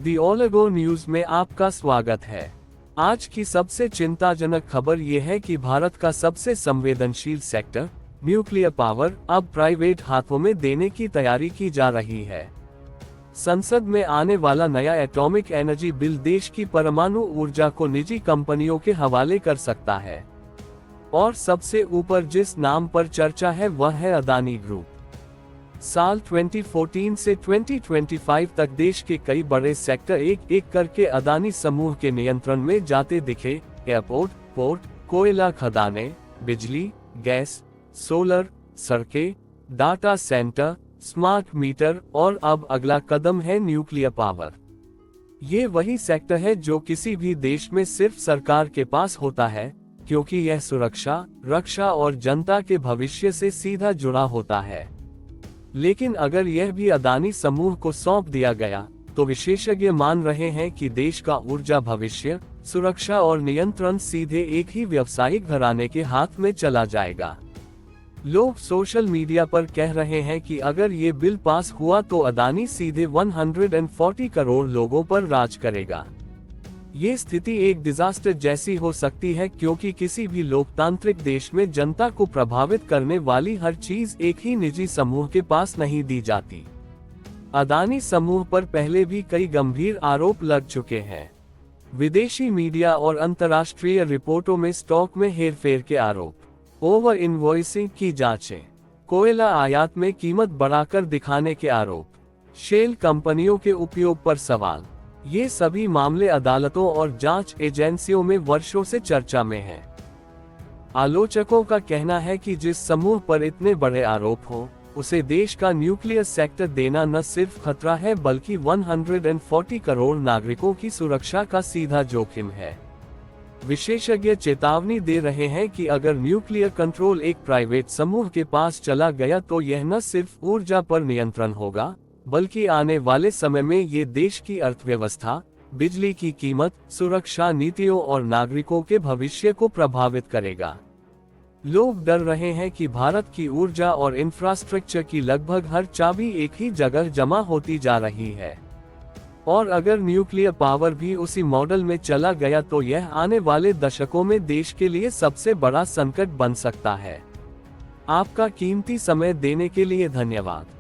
दी ओलेगो news में आपका स्वागत है। आज की सबसे चिंताजनक खबर यह है कि भारत का सबसे संवेदनशील सेक्टर न्यूक्लियर पावर अब प्राइवेट हाथों में देने की तैयारी की जा रही है। संसद में आने वाला नया एटॉमिक एनर्जी बिल देश की परमाणु ऊर्जा को निजी कंपनियों के हवाले कर सकता है और सबसे ऊपर जिस नाम पर चर्चा है वह है अदानी ग्रुप। साल 2014 से 2025 तक देश के कई बड़े सेक्टर एक एक करके अदानी समूह के नियंत्रण में जाते दिखे। एयरपोर्ट, पोर्ट, कोयला खदानें, बिजली, गैस, सोलर, सड़कें, डाटा सेंटर, स्मार्ट मीटर और अब अगला कदम है न्यूक्लियर पावर। ये वही सेक्टर है जो किसी भी देश में सिर्फ सरकार के पास होता है, क्योंकि यह सुरक्षा, रक्षा और जनता के भविष्य से सीधा जुड़ा होता है। लेकिन अगर यह भी अदानी समूह को सौंप दिया गया तो विशेषज्ञ मान रहे हैं कि देश का ऊर्जा भविष्य, सुरक्षा और नियंत्रण सीधे एक ही व्यावसायिक घराने के हाथ में चला जाएगा। लोग सोशल मीडिया पर कह रहे हैं कि अगर ये बिल पास हुआ तो अदानी सीधे 140 करोड़ लोगों पर राज करेगा। ये स्थिति एक डिजास्टर जैसी हो सकती है, क्योंकि किसी भी लोकतांत्रिक देश में जनता को प्रभावित करने वाली हर चीज एक ही निजी समूह के पास नहीं दी जाती। अदानी समूह पर पहले भी कई गंभीर आरोप लग चुके हैं। विदेशी मीडिया और अंतर्राष्ट्रीय रिपोर्टों में स्टॉक में हेरफेर के आरोप, ओवर इनवॉइसिंग की जांचें, कोयला आयात में कीमत बढ़ाकर दिखाने के आरोप, शेल कंपनियों के उपयोग पर सवाल, ये सभी मामले अदालतों और जांच एजेंसियों में वर्षों से चर्चा में हैं। आलोचकों का कहना है कि जिस समूह पर इतने बड़े आरोप हों, उसे देश का न्यूक्लियर सेक्टर देना न सिर्फ खतरा है बल्कि 140 करोड़ नागरिकों की सुरक्षा का सीधा जोखिम है। विशेषज्ञ चेतावनी दे रहे हैं कि अगर न्यूक्लियर कंट्रोल एक प्राइवेट समूह के पास चला गया तो यह न सिर्फ ऊर्जा पर नियंत्रण होगा, बल्कि आने वाले समय में ये देश की अर्थव्यवस्था, बिजली की कीमत, सुरक्षा नीतियों और नागरिकों के भविष्य को प्रभावित करेगा। लोग डर रहे हैं कि भारत की ऊर्जा और इंफ्रास्ट्रक्चर की लगभग हर चाबी एक ही जगह जमा होती जा रही है, और अगर न्यूक्लियर पावर भी उसी मॉडल में चला गया तो यह आने वाले दशकों में देश के लिए सबसे बड़ा संकट बन सकता है। आपका कीमती समय देने के लिए धन्यवाद।